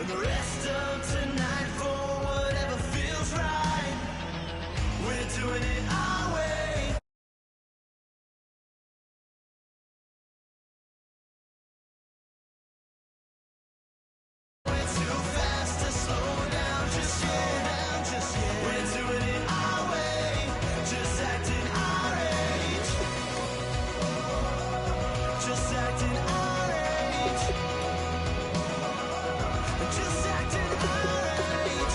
And the rest of tonight for whatever feels right. We're doing it our way. We're too fast to slow down just yet. We're doing it our way. Just acting our age. Just acting our age. Just acting our age.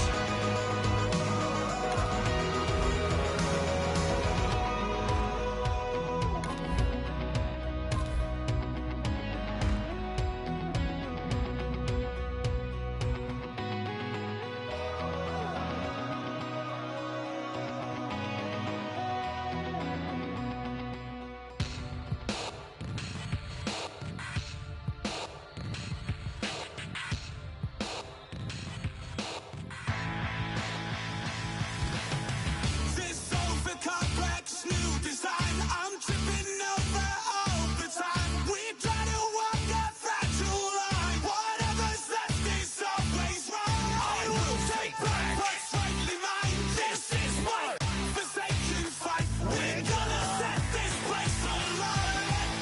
This over-complex new design, I'm tripping over all the time. We try to walk that fragile line. Whatever's left is always right. I will take back what's rightly mine. This is my forsaken fight. We're gonna set this place alight.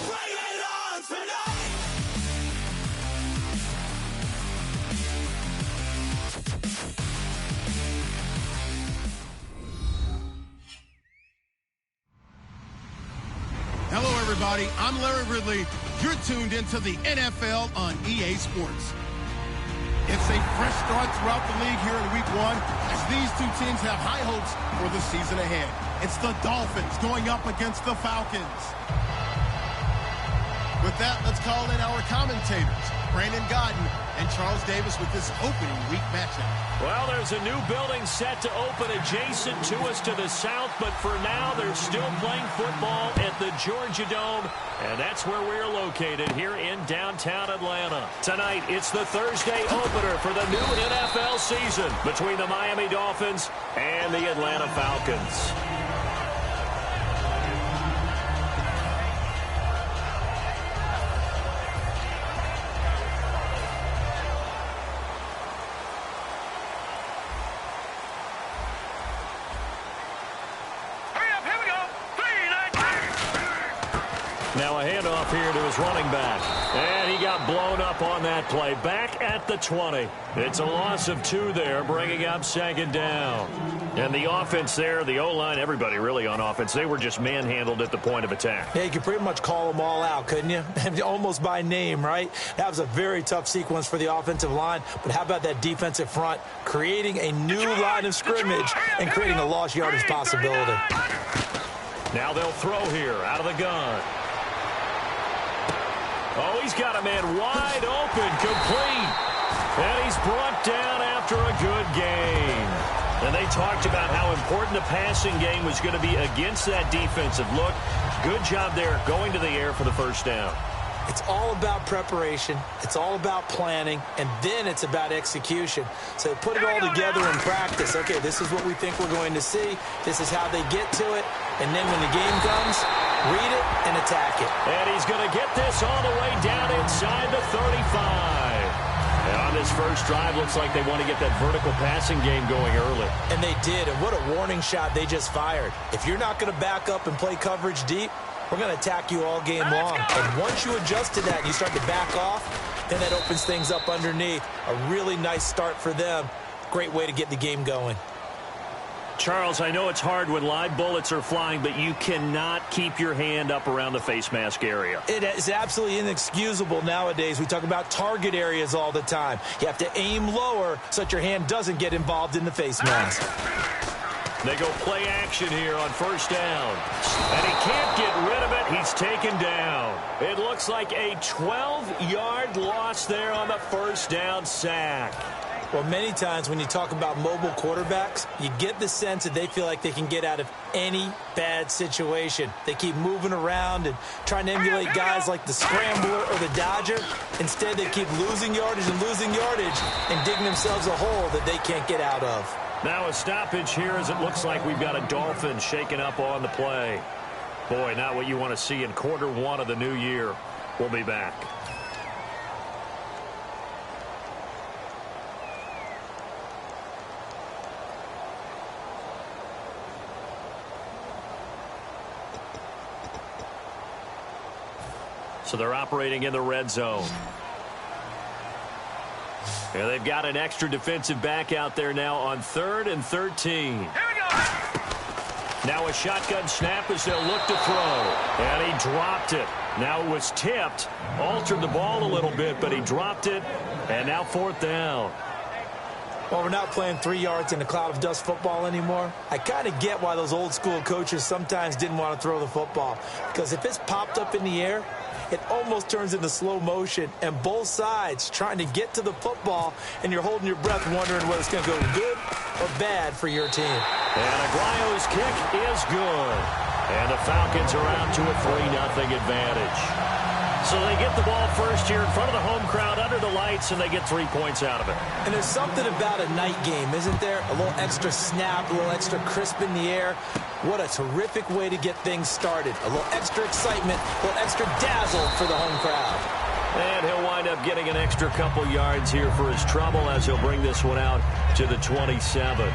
Bring it on tonight. Hello, everybody. I'm Larry Ridley. You're tuned into the NFL on EA Sports. It's a fresh start throughout the league here in Week 1 as these two teams have high hopes for the season ahead. It's the Dolphins going up against the Falcons. With that, let's call in our commentators, Brandon Godden and Charles Davis, with this opening week matchup. Well, there's a new building set to open adjacent to us to the south, but for now, they're still playing football at the Georgia Dome, and that's where we're located here in downtown Atlanta. Tonight, it's the Thursday opener for the new NFL season between the Miami Dolphins and the Atlanta Falcons. Now a handoff here to his running back. And he got blown up on that play. Back at the 20. It's a loss of 2 there, bringing up second down. And the offense there, the O-line, everybody really on offense, they were just manhandled at the point of attack. Yeah, you could pretty much call them all out, couldn't you? Almost by name, right? That was a very tough sequence for the offensive line. But how about that defensive front creating a new line of scrimmage and creating a lost yardage possibility? Now they'll throw here out of the gun. Oh, he's got a man wide open, complete. And he's brought down after a good game. And they talked about how important the passing game was going to be against that defensive look. Good job there going to the air for the first down. It's all about preparation. It's all about planning. And then it's about execution. So put it all together in practice. Okay, this is what we think we're going to see. This is how they get to it. And then when the game comes, read it and attack it. And he's going to get this all the way down inside the 35. And on this first drive, looks like they want to get that vertical passing game going early. And they did. And what a warning shot they just fired. If you're not going to back up and play coverage deep, we're going to attack you all game long. And once you adjust to that and you start to back off, then that opens things up underneath. A really nice start for them. Great way to get the game going. Charles, I know it's hard when live bullets are flying, but you cannot keep your hand up around the face mask area. It is absolutely inexcusable nowadays. We talk about target areas all the time. You have to aim lower so that your hand doesn't get involved in the face mask. They go play action here on first down. And he can't get rid of it. He's taken down. It looks like a 12-yard loss there on the first down sack. Well, many times when you talk about mobile quarterbacks, you get the sense that they feel like they can get out of any bad situation. They keep moving around and trying to emulate guys like the Scrambler or the Dodger. Instead, they keep losing yardage and digging themselves a hole that they can't get out of. Now a stoppage here as it looks like we've got a Dolphin shaking up on the play. Boy, not what you want to see in quarter one of the new year. We'll be back. So they're operating in the red zone. And they've got an extra defensive back out there now on 3rd and 13. Here we go. Now a shotgun snap as they'll look to throw. And he dropped it. Now it was tipped. Altered the ball a little bit, but he dropped it. And now 4th down. Well, we're not playing 3 yards in a cloud of dust football anymore. I kind of get why those old school coaches sometimes didn't want to throw the football. Because if it's popped up in the air, it almost turns into slow motion. And both sides trying to get to the football, and you're holding your breath wondering whether it's going to go good or bad for your team. And Aguayo's kick is good. And the Falcons are out to a 3-0 advantage. So they get the ball first here in front of the home crowd under the lights, and they get 3 points out of it. And there's something about a night game, isn't there? A little extra snap, a little extra crisp in the air. What a terrific way to get things started. A little extra excitement, a little extra dazzle for the home crowd. And he'll wind up getting an extra couple yards here for his trouble as he'll bring this one out to the 27.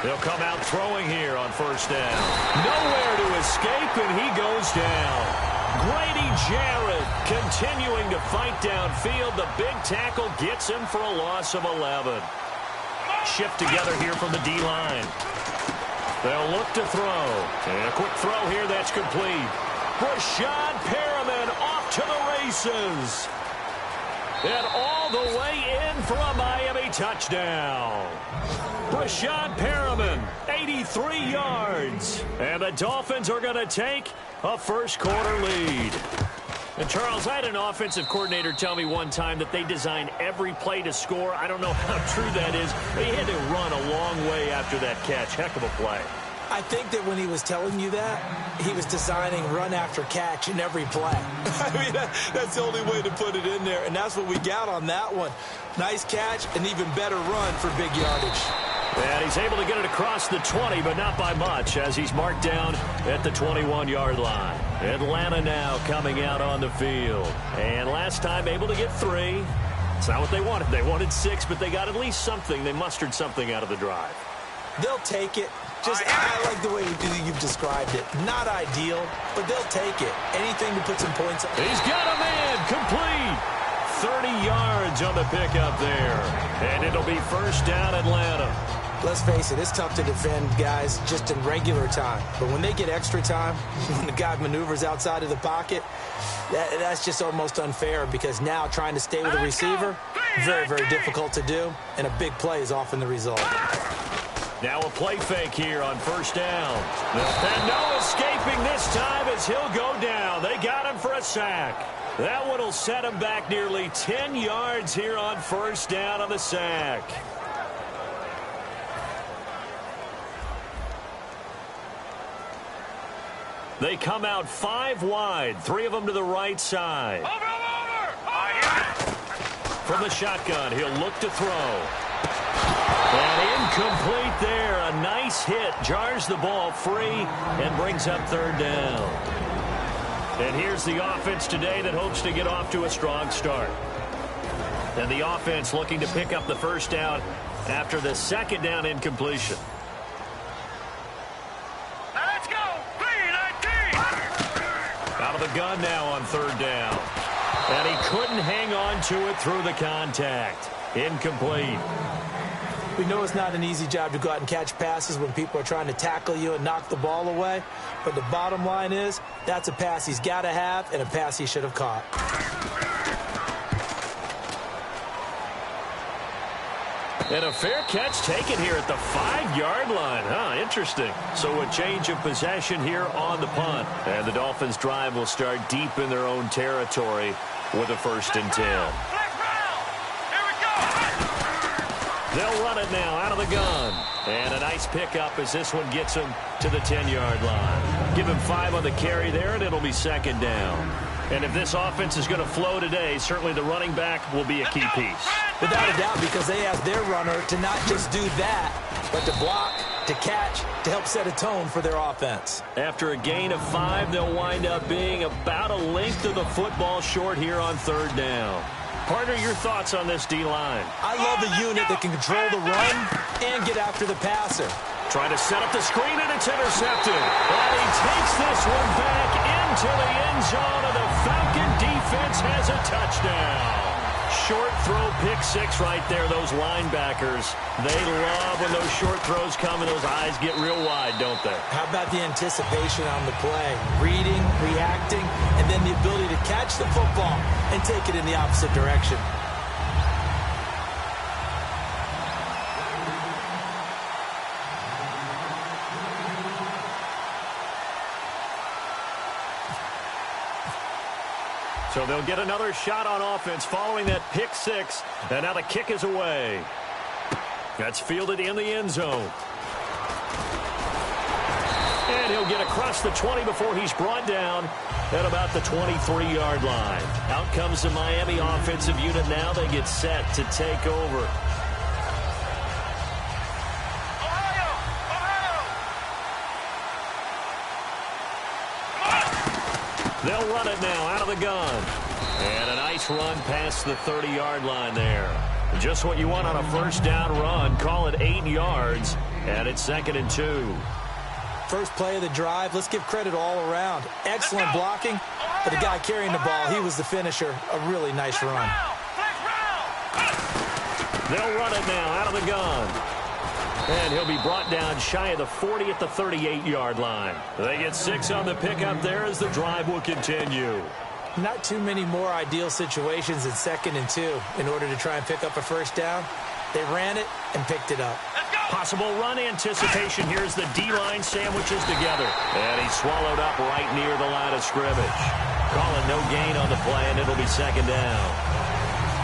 They'll come out throwing here on 1st down. Nowhere to escape, and he goes down. Grady Jarrett continuing to fight downfield. The big tackle gets him for a loss of 11. Shift together here from the D-line. They'll look to throw. And a quick throw here that's complete. Rashad Perriman off to the races. And all the way in for a Miami touchdown. Rashad Perriman, 83 yards. And the Dolphins are going to take a first-quarter lead. And, Charles, I had an offensive coordinator tell me one time that they design every play to score. I don't know how true that is. They had to run a long way after that catch. Heck of a play. I think that when he was telling you that, he was designing run after catch in every play. I mean, that's the only way to put it in there, and that's what we got on that one. Nice catch, an even better run for big yardage. And he's able to get it across the 20, but not by much, as he's marked down at the 21-yard line. Atlanta now coming out on the field. And last time able to get 3. It's not what they wanted. They wanted 6, but they got at least something. They mustered something out of the drive. They'll take it. I like the way you've described it. Not ideal, but they'll take it. Anything to put some points on. He's got a man complete. 30 yards on the pickup there. And it'll be 1st down Atlanta. Let's face it, it's tough to defend guys just in regular time. But when they get extra time, when the guy maneuvers outside of the pocket, that's just almost unfair because now trying to stay with the receiver, very, very difficult to do. And a big play is often the result. Now a play fake here on 1st down. And no escaping this time as he'll go down. They got him for a sack. That one will set him back nearly 10 yards here on 1st down on the sack. They come out 5 wide, 3 of them to the right side. From the shotgun, he'll look to throw. And incomplete there. A nice hit. Jars the ball free and brings up 3rd down. And here's the offense today that hopes to get off to a strong start. And the offense looking to pick up the 1st down after the 2nd down incompletion. Let's go. 3-19. Out of the gun now on 3rd down. And he couldn't hang on to it through the contact. Incomplete. We know it's not an easy job to go out and catch passes when people are trying to tackle you and knock the ball away. But the bottom line is, that's a pass he's got to have and a pass he should have caught. And a fair catch taken here at the 5-yard line. Interesting. So a change of possession here on the punt. And the Dolphins' drive will start deep in their own territory with a 1st and 10. They'll run it now out of the gun. And a nice pickup as this one gets him to the 10-yard line. Give him 5 on the carry there, and it'll be 2nd down. And if this offense is going to flow today, certainly the running back will be a key piece. Without a doubt, because they asked their runner to not just do that, but to block, to catch, to help set a tone for their offense. After a gain of 5, they'll wind up being about a length of the football short here on 3rd down. Partner, your thoughts on this D-line? I love a unit that can control the run and get after the passer. Trying to set up the screen, and it's intercepted. And he takes this one back into the end zone, and the Falcon defense has a touchdown. Short throw, pick 6 right there. Those linebackers, they love when those short throws come and those eyes get real wide, don't they? How about the anticipation on the play? Reading, reacting, and then the ability to catch the football and take it in the opposite direction. So they'll get another shot on offense following that pick 6. And now the kick is away. That's fielded in the end zone. And he'll get across the 20 before he's brought down at about the 23-yard line. Out comes the Miami offensive unit now. They get set to take over. They'll run it now out of the gun. And a nice run past the 30-yard line there. Just what you want on a 1st down run. Call it 8 yards. And it's 2nd and 2. First play of the drive. Let's give credit all around. Excellent blocking. But the guy carrying the ball, he was the finisher. A really nice run. They'll run it now out of the gun. And he'll be brought down shy of the 40 at the 38-yard line. They get 6 on the pickup there as the drive will continue. Not too many more ideal situations in 2nd and 2 in order to try and pick up a 1st down. They ran it and picked it up. Possible run anticipation. Here's the D-line sandwiches together. And he's swallowed up right near the line of scrimmage. Calling no gain on the play, and it'll be 2nd down.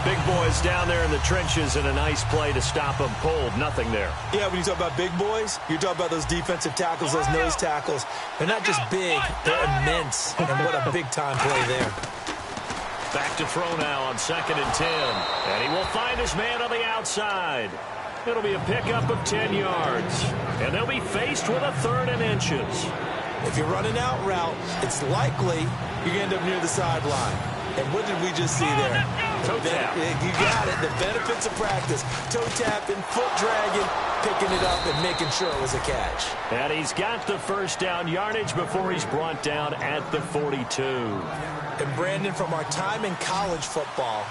Big boys down there in the trenches, and a nice play to stop them cold. Nothing there. Yeah, when you talk about big boys, you're talking about those defensive tackles, those nose tackles. They're not just big, they're immense. And what a big-time play there. Back to throw now on 2nd and 10. And he will find his man on the outside. It'll be a pickup of 10 yards. And they'll be faced with a 3rd and inches. If you're running out route, it's likely you're going to end up near the sideline. And what did we just see there? Toe tap. You got it. The benefits of practice. Toe tapping, foot dragging, picking it up, and making sure it was a catch. And he's got the 1st down yardage before he's brought down at the 42. And Brandon, from our time in college football,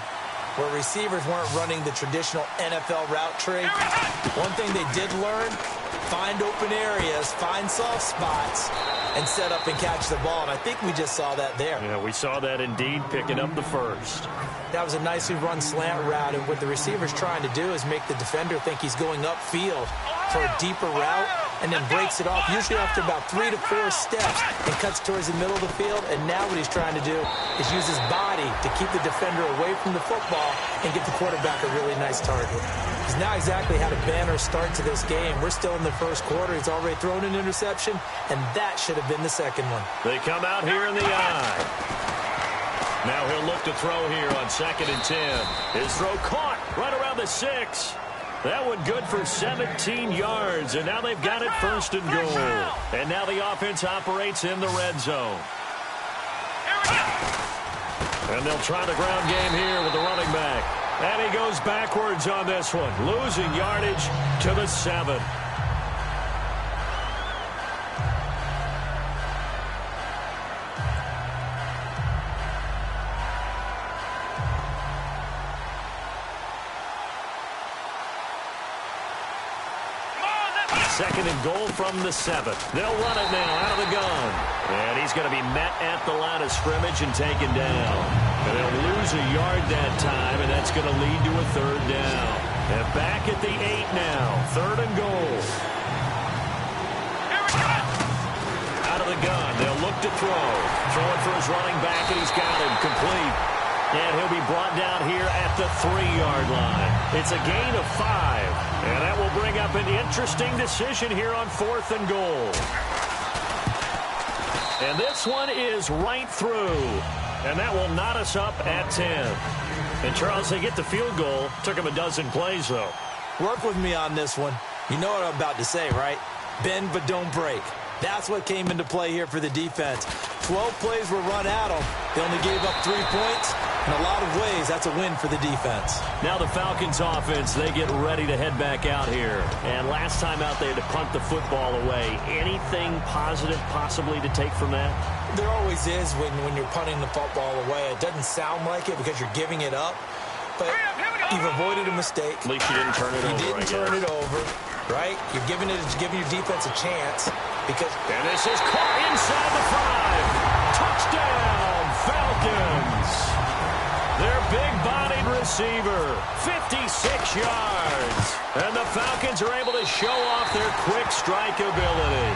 where receivers weren't running the traditional NFL route tree, one thing they did learn, find open areas, find soft spots, and set up and catch the ball. And I think we just saw that there. Yeah, we saw that indeed, picking up the 1st. That was a nicely run slant route, and what the receiver's trying to do is make the defender think he's going upfield for a deeper route, and then breaks it off, usually after about 3 to 4 steps, and cuts towards the middle of the field. And now what he's trying to do is use his body to keep the defender away from the football and get the quarterback a really nice target. He's now exactly had a banner start to this game. We're still in the 1st quarter. He's already thrown an interception, and that should have been the 2nd one. They come out here in the eye. Now he'll look to throw here on 2nd and 10. His throw caught right around the 6. That one good for 17 yards, and now they've got it 1st and goal. And now the offense operates in the red zone. And they'll try the ground game here with the running back. And he goes backwards on this one, losing yardage to the 7. Second and goal from the 7. They'll run it now out of the gun. And he's going to be met at the line of scrimmage and taken down. And they'll lose a yard that time, and that's going to lead to a 3rd down. And back at the 8 now. 3rd and goal. Out of the gun. They'll look to throw. Throwing for his running back, and he's got him complete. And he'll be brought down here at the 3-yard line. It's a gain of 5. And that will bring up an interesting decision here on 4th and goal. And this one is right through. And that will knot us up at 10. And, Charles, they get the field goal. Took them a dozen plays, though. Work with me on this one. You know what I'm about to say, right? Bend but don't break. That's what came into play here for the defense. 12 plays were run at them. They only gave up 3 points. In a lot of ways, that's a win for the defense. Now the Falcons offense, they get ready to head back out here. And last time out, they had to punt the football away. Anything positive possibly to take from that? There always is when you're punting the football away. It doesn't sound like it because you're giving it up. But you've avoided a mistake. At least you didn't turn it over, You didn't turn it over, right? You're giving your defense a chance. And this is caught inside the 5. Touchdown, Falcons. Their big-bodied receiver, 56 yards. And the Falcons are able to show off their quick strike ability.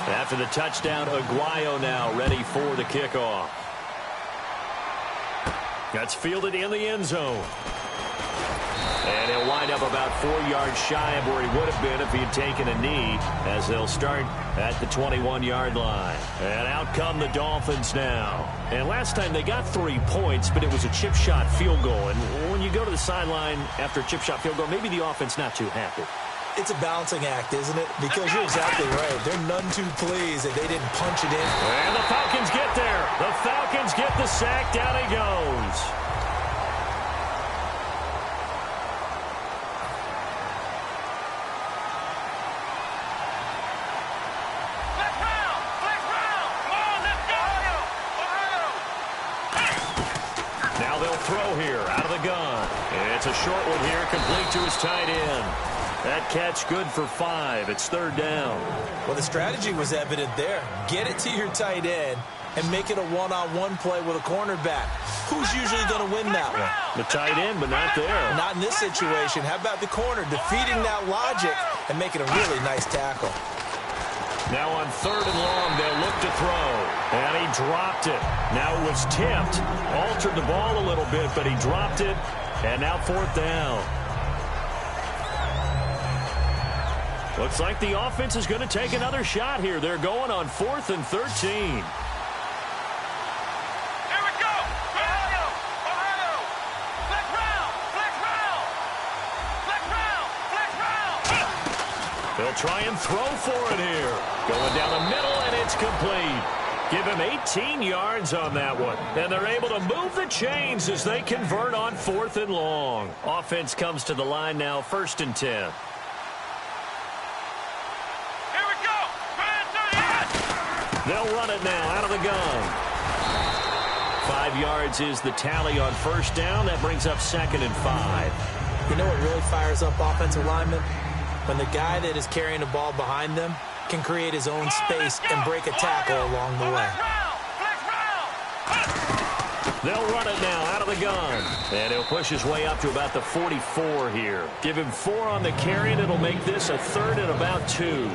After the touchdown, Aguayo now ready for the kickoff. That's fielded in the end zone. And he'll wind up about 4 yards shy of where he would have been if he had taken a knee, as they'll start at the 21-yard line. And out come the Dolphins now. And last time they got 3 points, but it was a chip shot field goal. And when you go to the sideline after a chip shot field goal, maybe the offense not too happy. It's a balancing act, isn't it? Because you're exactly right. They're none too pleased that they didn't punch it in. And the Falcons get there. The Falcons get the sack. Down he goes. Now they'll throw here out of the gun. It's a short one here, complete to his tight end. That catch good for 5. It's 3rd down. Well, the strategy was evident there. Get it to your tight end and make it a one-on-one play with a cornerback. Who's usually going to win that one? The tight end, but not there. Not in this situation. How about the corner defeating that logic and making a really nice tackle? Now on 3rd and long, they'll look to throw. And he dropped it. Now it was tipped. Altered the ball a little bit, but he dropped it. And now 4th down. Looks like the offense is going to take another shot here. They're going on 4th and 13. Here we go. Ohio. Flex round. They'll try and throw for it here. Going down the middle, and it's complete. Give him 18 yards on that one. And they're able to move the chains as they convert on 4th and long. Offense comes to the line now, 1st and 10. They'll run it now out of the gun. 5 yards is the tally on 1st down. That brings up 2nd and 5. You know what really fires up offensive linemen? When the guy that is carrying the ball behind them can create his own space and break a tackle along the way. They'll run it now out of the gun. And he'll push his way up to about the 44 here. Give him 4 on the carry, and it'll make this a 3rd and about 2.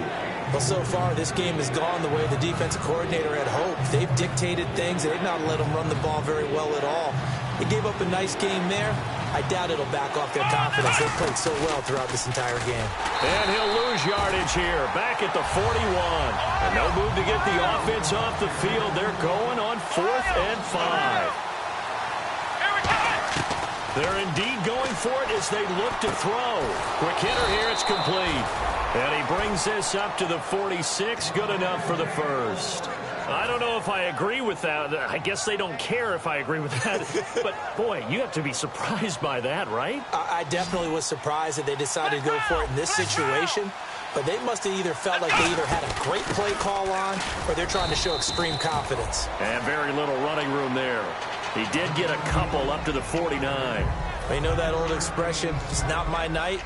Well, so far, this game has gone the way the defensive coordinator had hoped. They've dictated things. They've not let them run the ball very well at all. They gave up a nice game there. I doubt it'll back off their confidence. They've played so well throughout this entire game. And he'll lose yardage here, back at the 41. And no move to get the offense off the field. They're going on 4th and 5. They're indeed going for it as they look to throw. Quick hitter here, it's complete. And he brings this up to the 46. Good enough for the 1st. I don't know if I agree with that. I guess they don't care if I agree with that. But, boy, you have to be surprised by that, right? I definitely was surprised that they decided to go for it in this situation. But they must have either felt like they either had a great play call on or they're trying to show extreme confidence. And very little running room there. He did get a couple up to the 49. You know that old expression, it's not my night?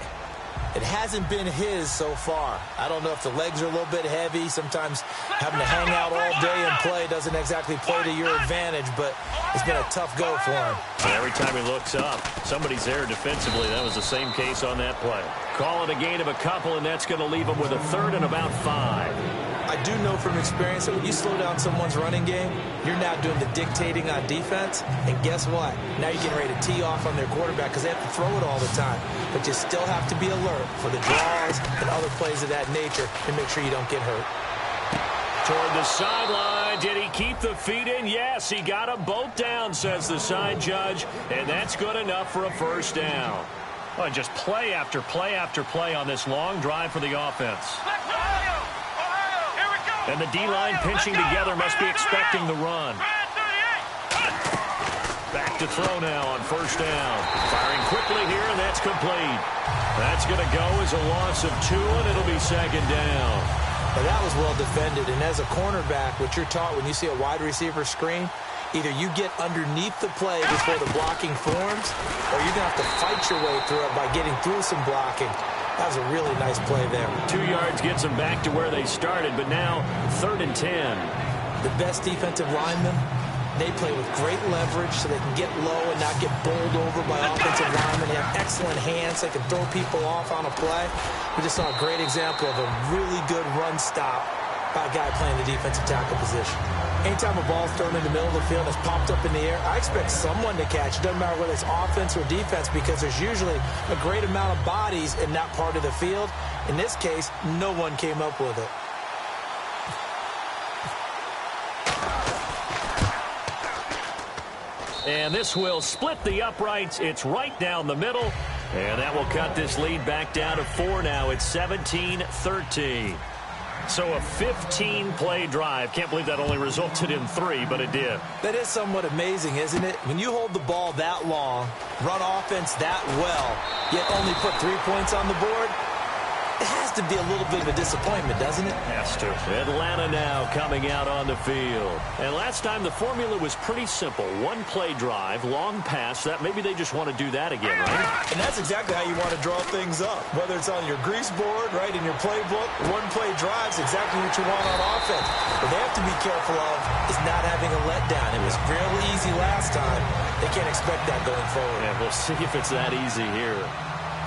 It hasn't been his so far. I don't know if the legs are a little bit heavy. Sometimes having to hang out all day and play doesn't exactly play to your advantage, but it's been a tough go for him. And every time he looks up, somebody's there defensively. That was the same case on that play. Call it a gain of a couple, and that's going to leave him with a 3rd and about 5. I I do know from experience that when you slow down someone's running game, you're now doing the dictating on defense. And guess what? Now you're getting ready to tee off on their quarterback because they have to throw it all the time. But you still have to be alert for the draws and other plays of that nature to make sure you don't get hurt. Toward the sideline. Did he keep the feet in? Yes, he got them both down, says the side judge. And that's good enough for a first down. Well, just play after play after play on this long drive for the offense. And the D-line pinching together must be expecting the run. Back to throw now on first down. Firing quickly here, and that's complete. That's going to go as a loss of 2, and it'll be second down. Well, that was well defended, and as a cornerback, what you're taught when you see a wide receiver screen, either you get underneath the play before the blocking forms, or you're going to have to fight your way through it by getting through some blocking. That was a really nice play there. 2 yards gets them back to where they started, but now 3rd and 10. The best defensive linemen, they play with great leverage so they can get low and not get bowled over by offensive linemen. They have excellent hands. They can throw people off on a play. We just saw a great example of a really good run stop by a guy playing the defensive tackle position. Anytime a ball's thrown in the middle of the field that's popped up in the air, I expect someone to catch. It doesn't matter whether it's offense or defense because there's usually a great amount of bodies in that part of the field. In this case, no one came up with it. And this will split the uprights. It's right down the middle. And that will cut this lead back down to 4 now. It's 17-13. So a 15-play drive. Can't believe that only resulted in 3, but it did. That is somewhat amazing, isn't it? When you hold the ball that long, run offense that well, yet only put 3 points on the board, it has to be a little bit of a disappointment, doesn't it? Has to. Atlanta now coming out on the field. And last time the formula was pretty simple. 1-play drive, long pass. That maybe they just want to do that again, right? And that's exactly how you want to draw things up. Whether it's on your grease board, right, in your playbook, 1-play drive's exactly what you want on offense. What they have to be careful of is not having a letdown. It was real easy last time. They can't expect that going forward. Yeah, we'll see if it's that easy here.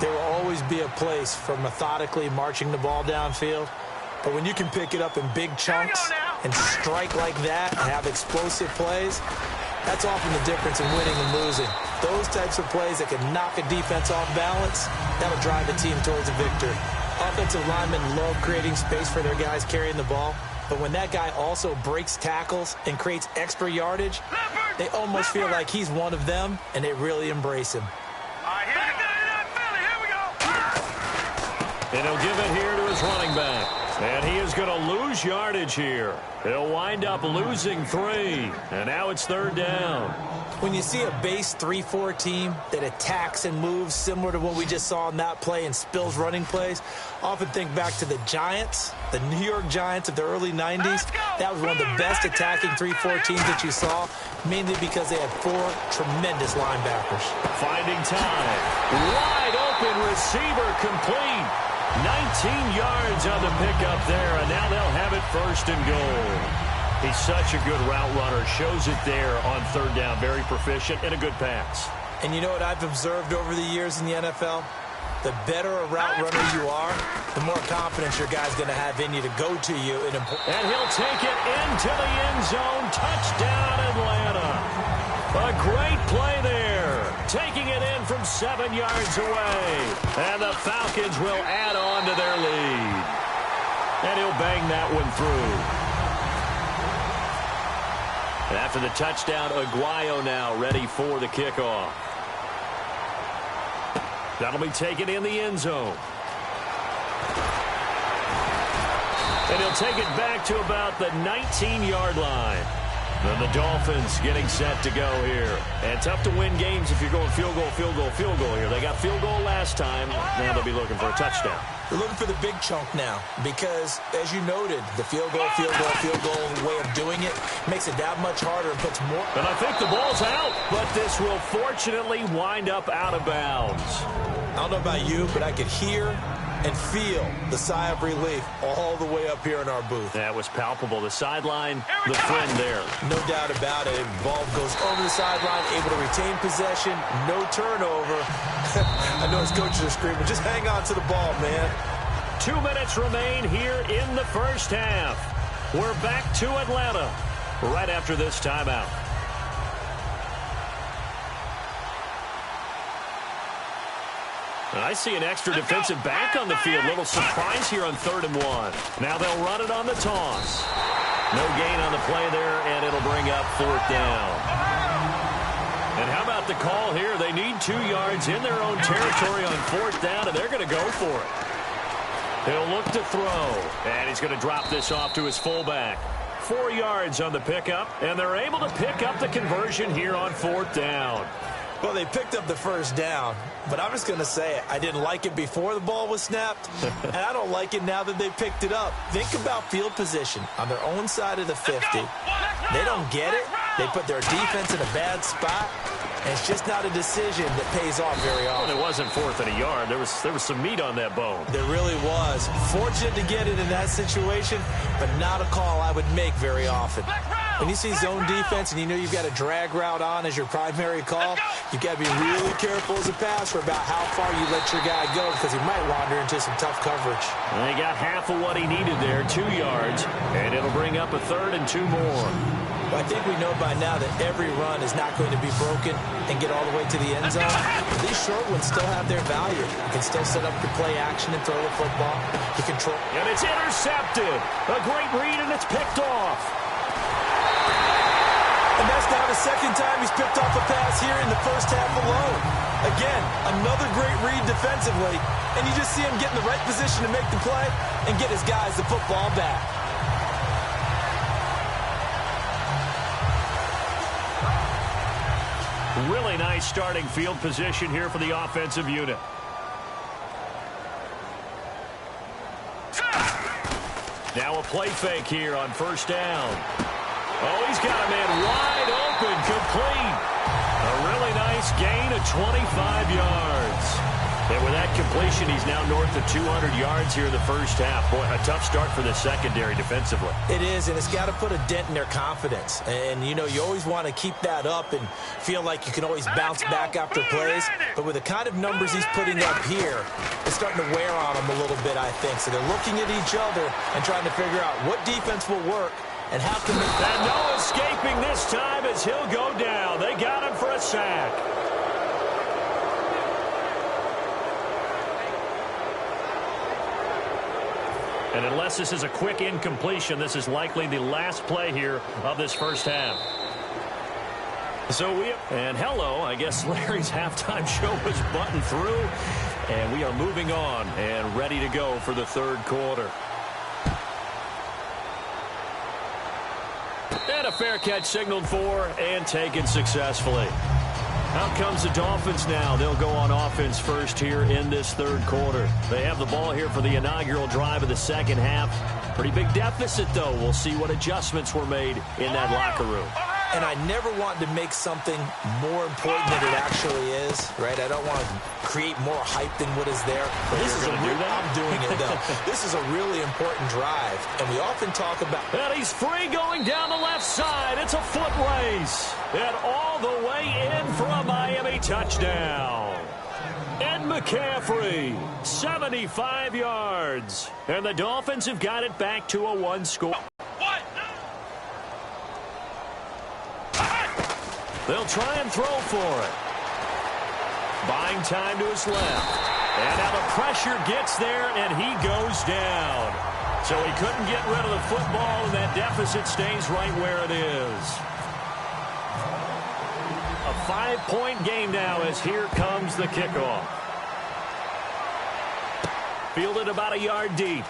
There will always be a place for methodically marching the ball downfield. But when you can pick it up in big chunks and strike like that and have explosive plays, that's often the difference in winning and losing. Those types of plays that can knock a defense off balance, that'll drive a team towards a victory. Offensive linemen love creating space for their guys carrying the ball. But when that guy also breaks tackles and creates extra yardage, they almost feel like he's one of them, and they really embrace him. And he'll give it here to his running back. And he is going to lose yardage here. He'll wind up losing 3. And now it's 3rd down. When you see a base 3-4 team that attacks and moves similar to what we just saw in that play and spills running plays, often think back to the Giants, the New York Giants of the early 90s. That was one of the best attacking 3-4 teams that you saw, mainly because they had 4 tremendous linebackers. Finding time. Wide open receiver complete. 19 yards on the pickup there, and now they'll have it 1st and goal. He's such a good route runner. Shows it there on 3rd down. Very proficient and a good pass. And you know what I've observed over the years in the NFL? The better a route runner you are, the more confidence your guy's going to have in you to go to you. And he'll take it into the end zone. Touchdown, Atlanta. A great play there. Taking it in from 7 yards away. And the Falcons will add on to their lead. And he'll bang that one through. And after the touchdown, Aguayo now ready for the kickoff. That'll be taken in the end zone. And he'll take it back to about the 19-yard line. And the Dolphins getting set to go here. And tough to win games if you're going field goal, field goal, field goal here. They got field goal last time. Now they'll be looking for a touchdown. They're looking for the big chunk now because, as you noted, the field goal way of doing it makes it that much harder and puts more. And I think the ball's out, but this will fortunately wind up out of bounds. I don't know about you, but I could hear and feel the sigh of relief all the way up here in our booth. That was palpable. The sideline, the friend there. No doubt about it. Ball goes over the sideline, able to retain possession, no turnover. I know his coaches are screaming, just hang on to the ball, man. 2 minutes remain here in the first half. We're back to Atlanta right after this timeout. I see an extra defensive back on the field. Little surprise here on 3rd and 1. Now they'll run it on the toss. No gain on the play there, and it'll bring up 4th down. And how about the call here? They need 2 yards in their own territory on 4th down, and they're going to go for it. He'll look to throw, and he's going to drop this off to his fullback. 4 yards on the pickup, and they're able to pick up the conversion here on 4th down. Well, they picked up the 1st down, but I'm just going to say it. I didn't like it before the ball was snapped, and I don't like it now that they picked it up. Think about field position on their own side of the 50. They don't get it. They put their defense in a bad spot, and it's just not a decision that pays off very often. Well, it wasn't 4th and a yard. There was some meat on that bone. There really was. Fortunate to get it in that situation, but not a call I would make very often. When you see zone defense and you know you've got a drag route on as your primary call, you've got to be really careful as a passer about how far you let your guy go because he might wander into some tough coverage. And he got half of what he needed there, 2 yards, and it'll bring up a 3rd and 2 more. Well, I think we know by now that every run is not going to be broken and get all the way to the end zone. But these short ones still have their value. You can still set up your play action and throw the football. You control. And it's intercepted. A great read, and it's picked off. And that's now the 2nd time he's picked off a pass here in the 1st half alone. Again, another great read defensively, and you just see him get in the right position to make the play and get his guys the football back. Really nice starting field position here for the offensive unit. Now a play fake here on 1st down. Oh, he's got a man wide open, complete. A really nice gain of 25 yards. And with that completion, he's now north of 200 yards here in the 1st half. Boy, a tough start for the secondary defensively. It is, and it's got to put a dent in their confidence. And, you know, you always want to keep that up and feel like you can always bounce back after plays. But with the kind of numbers he's putting up here, it's starting to wear on them a little bit, I think. So they're looking at each other and trying to figure out what defense will work and how can they... And no escaping this time as he'll go down. They got him for a sack. And unless this is a quick incompletion, this is likely the last play here of this 1st half. So and hello, I guess Larry's halftime show was buttoned through, and we are moving on and ready to go for the 3rd quarter. And a fair catch signaled for and taken successfully. Out comes the Dolphins now. They'll go on offense first here in this 3rd quarter. They have the ball here for the inaugural drive of the 2nd half. Pretty big deficit, though. We'll see what adjustments were made in that locker room. And I never want to make something more important than it actually is, right? I don't want to create more hype than what is there. But this is I'm doing it, though. This is a really important drive, and we often talk about... And he's free going down the left side. It's a foot race. And all the way in for a Miami touchdown. Ed McCaffrey, 75 yards. And the Dolphins have got it back to a 1-score. They'll try and throw for it. Buying time to his left. And now the pressure gets there, and he goes down. So he couldn't get rid of the football, and that deficit stays right where it is. A 5-point game now as here comes the kickoff. Fielded about a yard deep.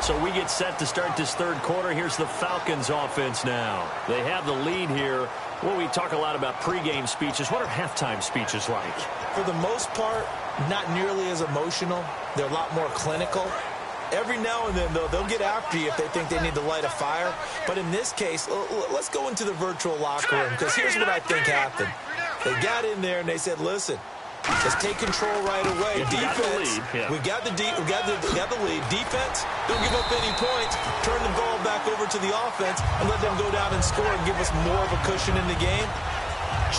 So we get set to start this 3rd quarter. Here's the Falcons offense now. They have the lead here. Well, we talk a lot about pregame speeches. What are halftime speeches like? For the most part, not nearly as emotional. They're a lot more clinical. Every now and then, though, they'll get after you if they think they need to light a fire. But in this case, let's go into the virtual locker room, because here's what I think happened. They got in there and they said, listen, let's take control right away. Defense, we got the lead. Defense, don't give up any points. Turn the ball back over to the offense and let them go down and score and give us more of a cushion in the game.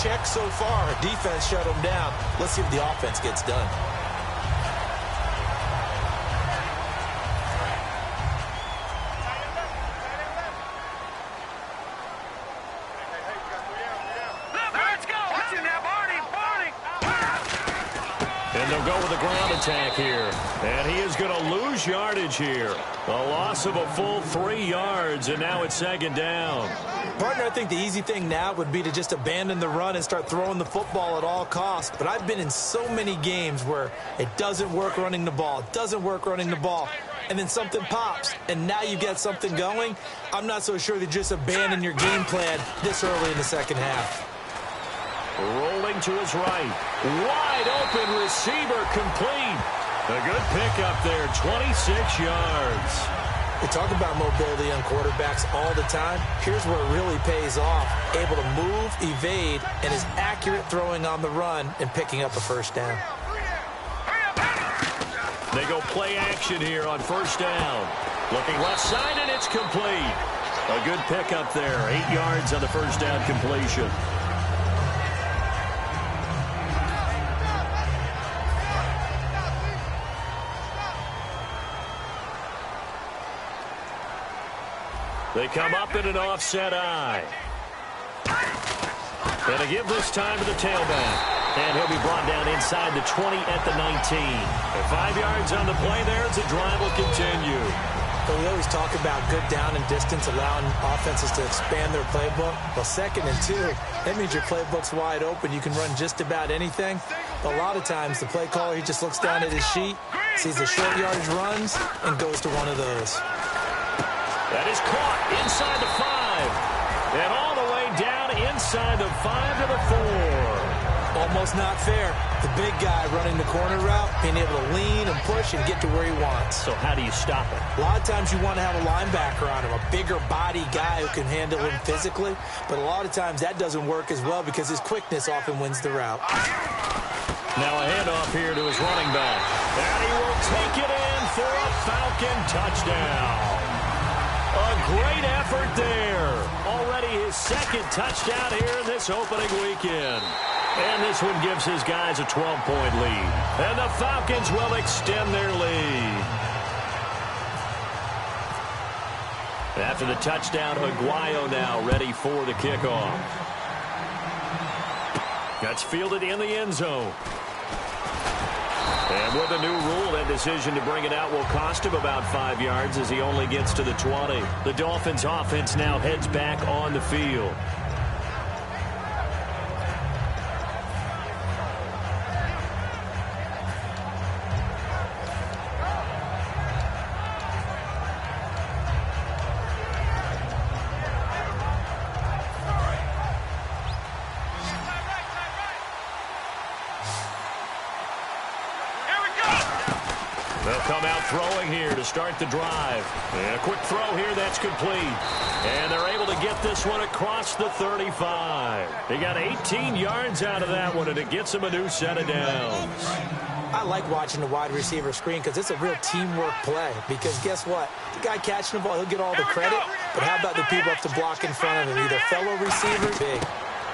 Check so far. Defense shut them down. Let's see if the offense gets done. And they'll go with a ground attack here. And he is going to lose yardage here. A loss of a full 3 yards, and now it's second down. Partner, I think the easy thing now would be to just abandon the run and start throwing the football at all costs. But I've been in so many games where it doesn't work running the ball, and then something pops, and now you get something going. I'm not so sure that just abandon your game plan this early in the second half. Rolling to his right. Wide open receiver complete. A good pickup there, 26 yards. We talk about mobility on quarterbacks all the time. Here's where it really pays off. Able to move, evade, and is accurate throwing on the run and picking up a first down. They go play action here on first down. Looking left side, and it's complete. A good pickup there, 8 yards on the first down completion. They come up in an offset eye. And a give this time to the tailback. And he'll be brought down inside the 20 at the 19. And 5 yards on the play there as the drive will continue. But we always talk about good down and distance, allowing offenses to expand their playbook. Well, 2nd and 2, that means your playbook's wide open. You can run just about anything. But a lot of times, the play caller, he just looks down at his sheet, sees the short yardage runs, and goes to one of those. That is caught inside the 5. And all the way down inside the 5 to the 4. Almost not fair. The big guy running the corner route, being able to lean and push and get to where he wants. So how do you stop it? A lot of times you want to have a linebacker on him, a bigger body guy who can handle him physically. But a lot of times that doesn't work as well because his quickness often wins the route. Now a handoff here to his running back. And he will take it in for a Falcon touchdown. A great effort there. Already his 2nd touchdown here in this opening weekend. And this one gives his guys a 12-point lead. And the Falcons will extend their lead. After the touchdown, Aguayo now ready for the kickoff. That's fielded in the end zone. And with a new rule, that decision to bring it out will cost him about 5 yards as he only gets to the 20. The Dolphins offense now heads back on the field. Come out throwing here to start the drive. And a quick throw here that's complete. And they're able to get this one across the 35. They got 18 yards out of that one, and it gets them a new set of downs. I like watching the wide receiver screen because it's a real teamwork play. Because guess what? The guy catching the ball, he'll get all the credit. But how about the people up to block in front of him? Either fellow receiver, big.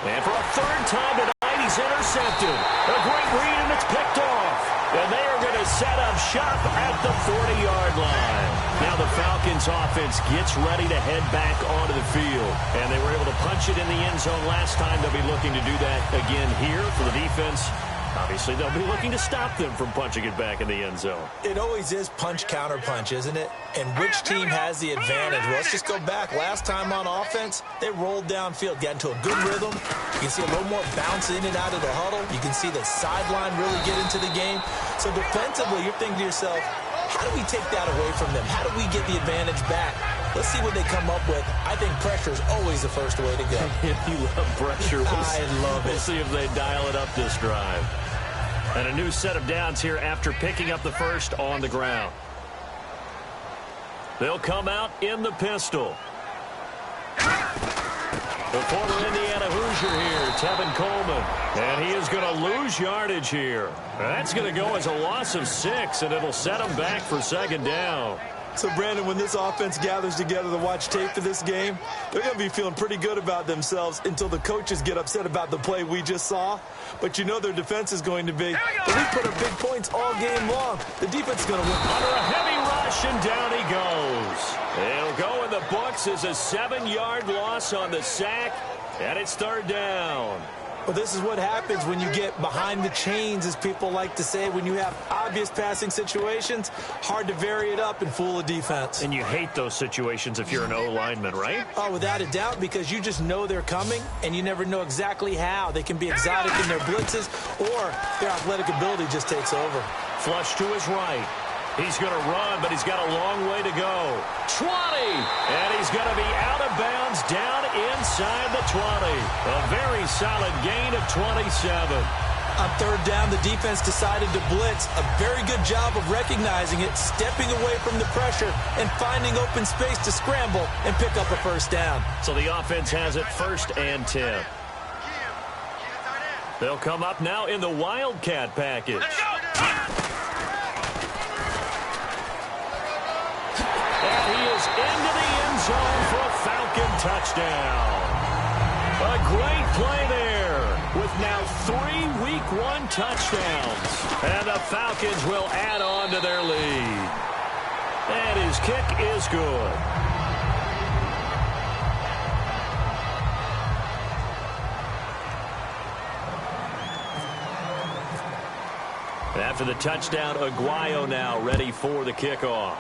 And for a 3rd time tonight, he's intercepted. A great read, and it's picked off. And they are going to set up shop at the 40-yard line. Now the Falcons offense gets ready to head back onto the field. And they were able to punch it in the end zone last time. They'll be looking to do that again here for the defense. Obviously, they'll be looking to stop them from punching it back in the end zone. It always is punch-counter-punch, isn't it? And which team has the advantage? Well, let's just go back. Last time on offense, they rolled downfield, got into a good rhythm. You can see a little more bounce in and out of the huddle. You can see the sideline really get into the game. So defensively, you're thinking to yourself, how do we take that away from them? How do we get the advantage back? Let's see what they come up with. I think pressure is always the first way to go. You love pressure. I love it. We'll see if they dial it up this drive. And a new set of downs here after picking up the first on the ground. They'll come out in the pistol. The former Indiana Hoosier here, Tevin Coleman. And he is going to lose yardage here. That's going to go as a loss of 6, and it'll set him back for second down. So, Brandon, when this offense gathers together to watch tape for this game, they're going to be feeling pretty good about themselves until the coaches get upset about the play we just saw. But you know their defense is going to be, but we put up big points all game long. The defense is going to win. Under a heavy rush, and down he goes. It'll go in the books as a 7-yard loss on the sack, and it's third down. Well, this is what happens when you get behind the chains, as people like to say. When you have obvious passing situations, hard to vary it up and fool a defense. And you hate those situations if you're an O-lineman, right? Oh, without a doubt, because you just know they're coming, and you never know exactly how. They can be exotic in their blitzes, or their athletic ability just takes over. Flush to his right. He's going to run, but he's got a long way to go. 20! And he's going to be out of bounds down inside the 20. A very solid gain of 27. On third down, the defense decided to blitz. A very good job of recognizing it, stepping away from the pressure, and finding open space to scramble and pick up a first down. So the offense has it 1st and 10. They'll come up now in the Wildcat package. And he is into the end zone for a Falcon touchdown. A great play there with now 3 Week 1 touchdowns. And the Falcons will add on to their lead. And his kick is good. After the touchdown, Aguayo now ready for the kickoff.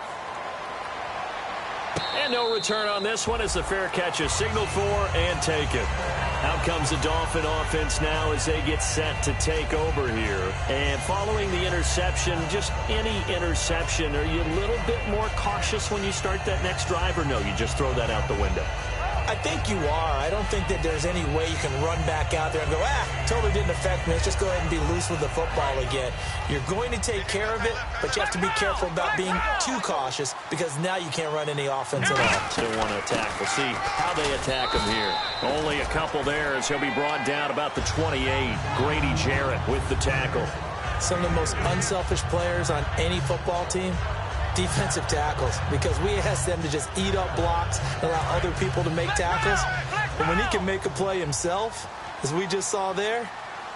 And no return on this one as the fair catch is signaled for and taken. Out comes the Dolphin offense now as they get set to take over here. And following the interception, just any interception, are you a little bit more cautious when you start that next drive, or no, you just throw that out the window? I think you are. I don't think that there's any way you can run back out there and go, totally didn't affect me. Let's just go ahead and be loose with the football again. You're going to take care of it, but you have to be careful about being too cautious because now you can't run any offense at all. Still want to attack. We'll see how they attack him here. Only a couple there as he'll be brought down about the 28. Grady Jarrett with the tackle. Some of the most unselfish players on any football team, defensive tackles, because we ask them to just eat up blocks and allow other people to make tackles. And when he can make a play himself, as we just saw there,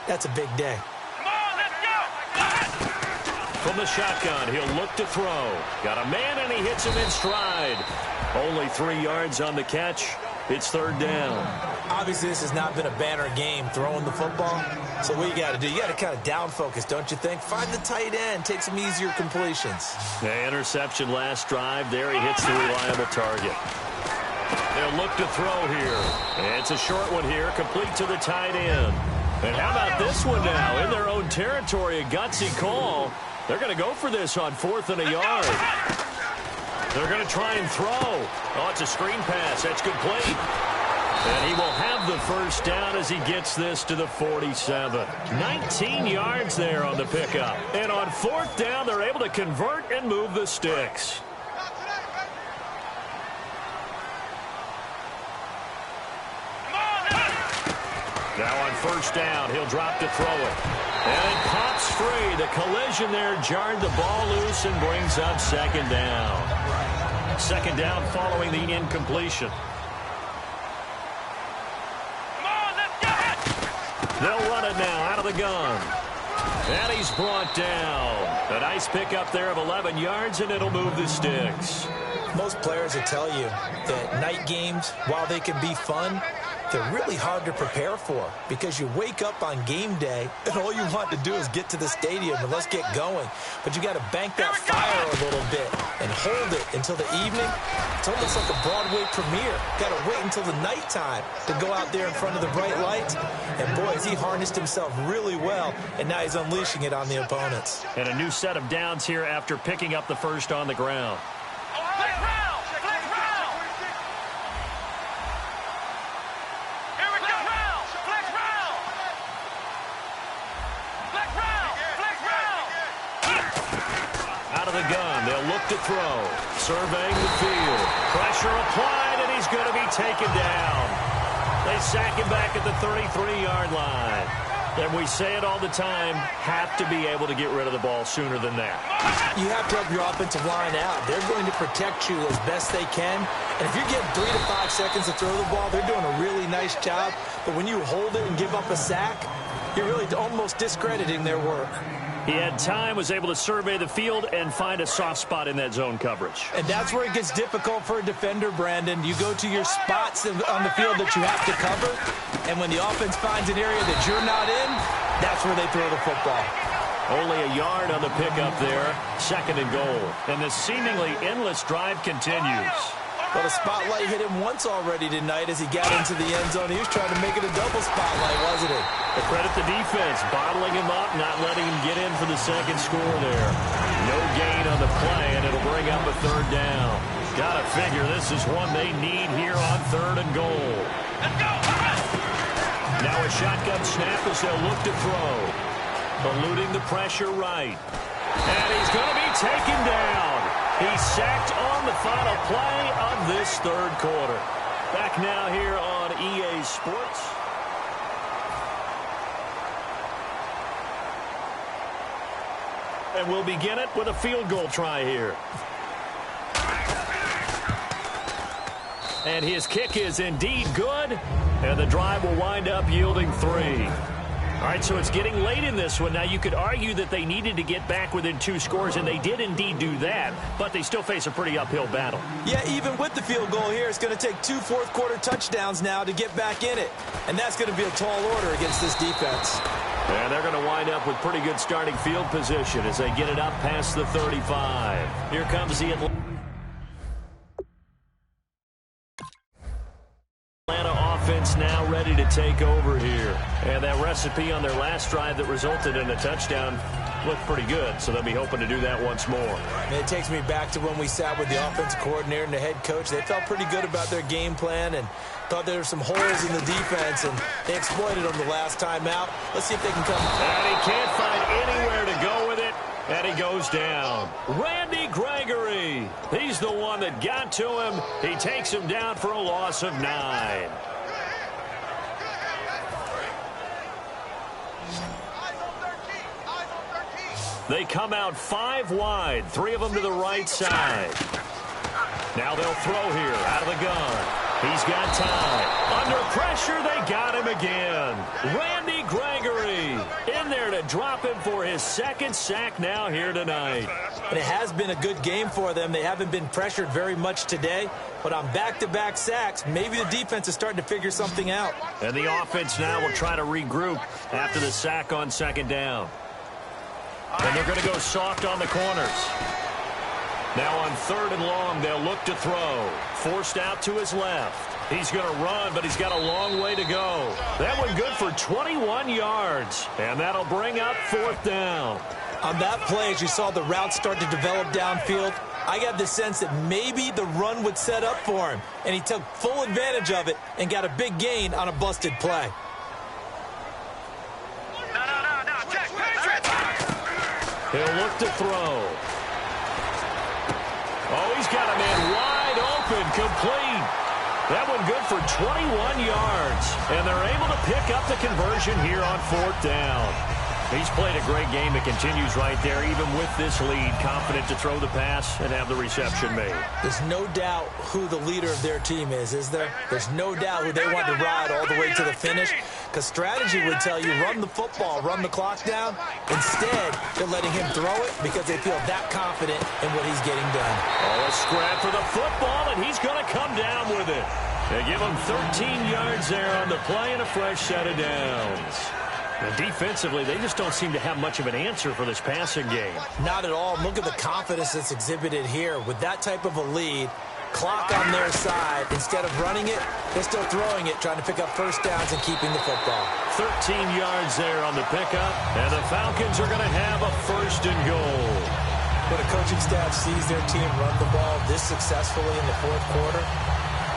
that's a big day. Come on, let's go! From the shotgun, he'll look to throw. Got a man, and he hits him in stride. Only 3 yards on the catch. It's third down. Obviously, this has not been a banner game throwing the football. So what you got to do, you got to kind of down focus, don't you think? Find the tight end, take some easier completions. The interception last drive. There he hits the reliable target. They'll look to throw here. And it's a short one here, complete to the tight end. And how about this one now? In their own territory, a gutsy call. They're going to go for this on 4th and a yard. They're going to try and throw. Oh, it's a screen pass. That's complete. And he will have the first down as he gets this to the 47. 19 yards there on the pickup. And on 4th down, they're able to convert and move the sticks. Now on 1st down, he'll drop to throw it. And it pops free. The collision there jarred the ball loose and brings up 2nd down. 2nd down following the incompletion. They'll run it now out of the gun. And he's brought down. A nice pickup there of 11 yards, and it'll move the sticks. Most players will tell you that night games, while they can be fun, they're really hard to prepare for because you wake up on game day and all you want to do is get to the stadium and let's get going. But you got to bank that fire a little bit and hold it until the evening. It's almost like a Broadway premiere. Got to wait until the nighttime to go out there in front of the bright lights. And boy, has he harnessed himself really well, and now he's unleashing it on the opponents. And a new set of downs here after picking up the first on the ground. of the gun. They'll look to throw. Surveying the field. Pressure applied, and he's going to be taken down. They sack him back at the 33-yard line. And we say it all the time, have to be able to get rid of the ball sooner than that. You have to help your offensive line out. They're going to protect you as best they can. And if you're getting 3 to 5 seconds to throw the ball, they're doing a really nice job. But when you hold it and give up a sack, you're really almost discrediting their work. He had time, was able to survey the field and find a soft spot in that zone coverage. And that's where it gets difficult for a defender, Brandon. You go to your spots on the field that you have to cover, and when the offense finds an area that you're not in, that's where they throw the football. Only a yard on the pickup there, 2nd and goal. And the seemingly endless drive continues. Well, the spotlight hit him once already tonight as he got into the end zone. He was trying to make it a double spotlight, wasn't he? But credit the defense, bottling him up, not letting him get in for the second score there. No gain on the play, and it'll bring up a 3rd down. Gotta figure this is one they need here on 3rd and goal. Let's go! Now a shotgun snap as they'll look to throw. Eluding the pressure right. And he's going to be taken down. He's sacked on the final play of this 3rd quarter. Back now here on EA Sports. And we'll begin it with a field goal try here. And his kick is indeed good. And the drive will wind up yielding 3. All right, so it's getting late in this one. Now, you could argue that they needed to get back within 2 scores, and they did indeed do that, but they still face a pretty uphill battle. Yeah, even with the field goal here, it's going to take 2 fourth-quarter touchdowns now to get back in it, and that's going to be a tall order against this defense. And they're going to wind up with pretty good starting field position as they get it up past the 35. Here comes the Atlanta offense now ready to take over here. And that recipe on their last drive that resulted in a touchdown looked pretty good, so they'll be hoping to do that once more. And it takes me back to when we sat with the offensive coordinator and the head coach. They felt pretty good about their game plan and thought there were some holes in the defense, and they exploited them the last time out. Let's see if they can come. And he can't find anywhere to go with it, and he goes down. Randy Gregory, he's the one that got to him. He takes him down for a loss of 9. They come out 5 wide, 3 of them to the right side. Now they'll throw here out of the gun. He's got time. Under pressure, they got him again. Randy Gregory in there to drop him for his 2nd sack now here tonight. And it has been a good game for them. They haven't been pressured very much today, but on back-to-back sacks, maybe the defense is starting to figure something out. And the offense now will try to regroup after the sack on 2nd down. And they're going to go soft on the corners. Now on 3rd and long, they'll look to throw. Forced out to his left. He's going to run, but he's got a long way to go. That one good for 21 yards. And that'll bring up 4th down. On that play, as you saw the route start to develop downfield, I got the sense that maybe the run would set up for him. And he took full advantage of it and got a big gain on a busted play. He'll look to throw. Oh, he's got a man wide open, complete. That one good for 21 yards. And they're able to pick up the conversion here on 4th down. He's played a great game. It continues right there, even with this lead, confident to throw the pass and have the reception made. There's no doubt who the leader of their team is there? There's no doubt who they want to ride all the way to the finish, because strategy would tell you run the football, run the clock down. Instead, they're letting him throw it because they feel that confident in what he's getting done. Oh, a scrap for the football, and he's going to come down with it. They give him 13 yards there on the play and a fresh set of downs. And defensively, they just don't seem to have much of an answer for this passing game. Not at all. Look at the confidence that's exhibited here. With that type of a lead, clock on their side, instead of running it, they're still throwing it, trying to pick up 1st downs and keeping the football. 13 yards there on the pickup, and the Falcons are going to have a 1st and goal. When a coaching staff sees their team run the ball this successfully in the 4th quarter,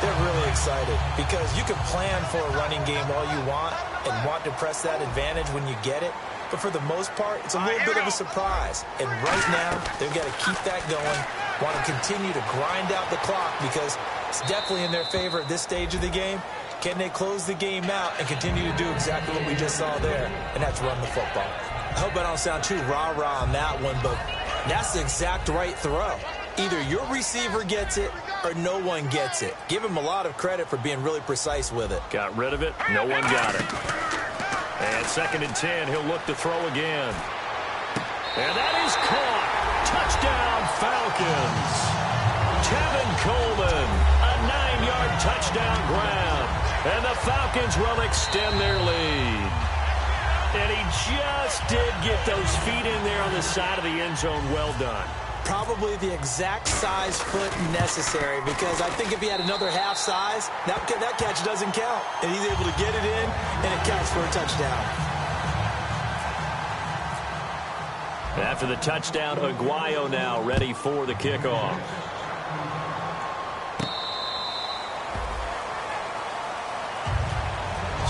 they're really excited, because you can plan for a running game all you want and want to press that advantage when you get it. but for the most part, it's a little bit of a surprise. And right now, they've got to keep that going, want to continue to grind out the clock because it's definitely in their favor at this stage of the game. Can they close the game out and continue to do exactly what we just saw there, and that's run the football? I hope I don't sound too rah-rah on that one, but that's the exact right throw. Either your receiver gets it or no one gets it. Give him a lot of credit for being really precise with it. Got rid of it. No one got it. And 2nd and 10, he'll look to throw again. And that is caught. Touchdown, Falcons. Tevin Coleman, a 9-yard touchdown grab. And the Falcons will extend their lead. And he just did get those feet in there on the side of the end zone. Well done. Probably the exact size foot necessary because I think if he had another half size, that catch doesn't count. And he's able to get it in, and it counts for a touchdown. After the touchdown, Aguayo now ready for the kickoff.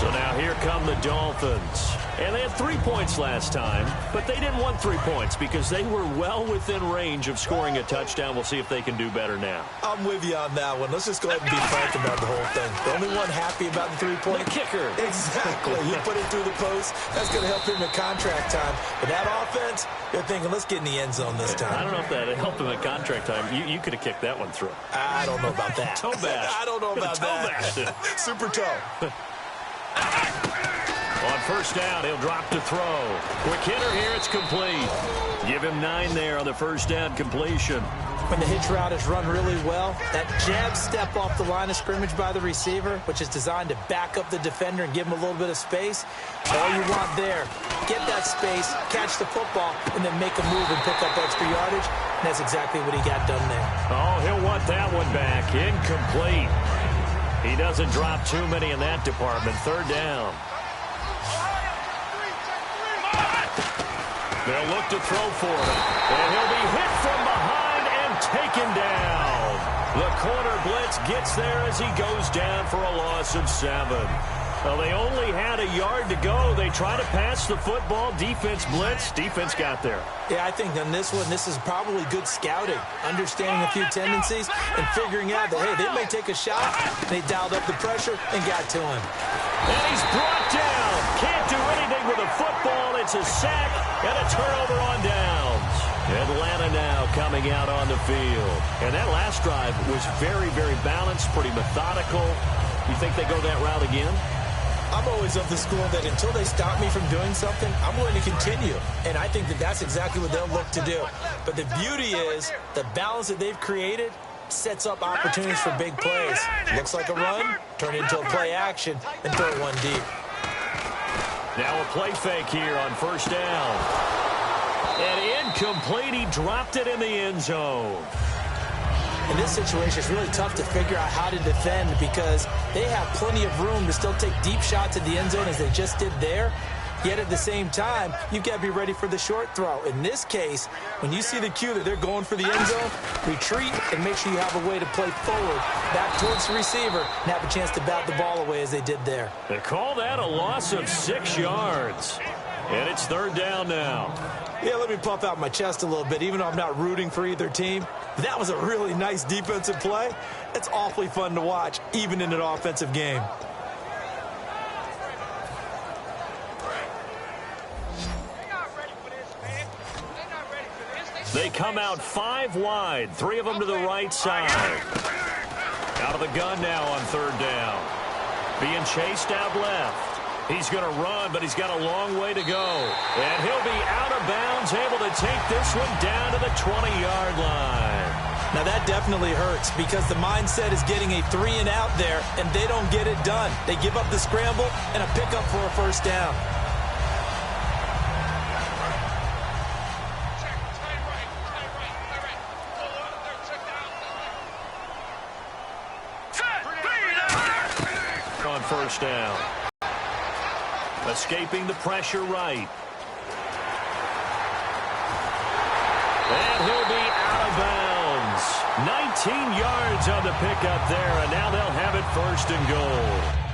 So now here come the Dolphins. And they had 3 points last time, but they didn't want 3 points because they were well within range of scoring a touchdown. We'll see if they can do better now. I'm with you on that one. Let's just go ahead and be frank about the whole thing. The only one happy about the 3-point. The kicker. Exactly. You put it through the post. That's going to help him in contract time. But that offense, you're thinking, let's get in the end zone this time. I don't know if that helped him in contract time. You could have kicked that one through. I don't know about that. Toe bash. I don't know about that. Super toe. On 1st down, he'll drop to throw. Quick hitter here, it's complete. Give him 9 there on the 1st down completion. When the hitch route is run really well, that jab step off the line of scrimmage by the receiver, which is designed to back up the defender and give him a little bit of space, all you want there, get that space, catch the football, and then make a move and pick up extra yardage. And that's exactly what he got done there. Oh, he'll want that one back. Incomplete. He doesn't drop too many in that department. 3rd down. They'll look to throw for it. And he'll be hit from behind and taken down. The corner blitz gets there as he goes down for a loss of 7. Well, they only had a yard to go. They try to pass the football. Defense blitz. Defense got there. Yeah, I think on this one, this is probably good scouting, understanding a few tendencies, and figuring out that, hey, they may take a shot. They dialed up the pressure and got to him. And he's brought down. Can't do anything with a football. It's a sack and a turnover on downs. Atlanta now coming out on the field. And that last drive was very, very balanced, pretty methodical. You think they go that route again? I'm always of the school that until they stop me from doing something, I'm going to continue. And I think that that's exactly what they'll look to do. But the beauty is the balance that they've created sets up opportunities for big plays. Looks like a run, turn it into a play action, and throw one deep. Now a play fake here on 1st down. And incomplete. He dropped it in the end zone. In this situation, it's really tough to figure out how to defend because they have plenty of room to still take deep shots at the end zone as they just did there. Yet at the same time, you've got to be ready for the short throw. In this case, when you see the cue that they're going for the end zone, retreat and make sure you have a way to play forward, back towards the receiver, and have a chance to bat the ball away as they did there. They call that a loss of 6 yards. And it's 3rd down now. Yeah, let me puff out my chest a little bit, even though I'm not rooting for either team. That was a really nice defensive play. It's awfully fun to watch, even in an offensive game. They come out 5 wide, 3 of them to the right side. Out of the gun now on 3rd down. Being chased out left. He's going to run, but he's got a long way to go. And he'll be out of bounds, able to take this one down to the 20-yard line. Now, that definitely hurts because the mindset is getting a 3-and-out there, and they don't get it done. They give up the scramble and a pickup for a 1st down. On 1st down. Escaping the pressure right. And he'll be out of bounds. 19 yards on the pickup there, and now they'll have it 1st and goal.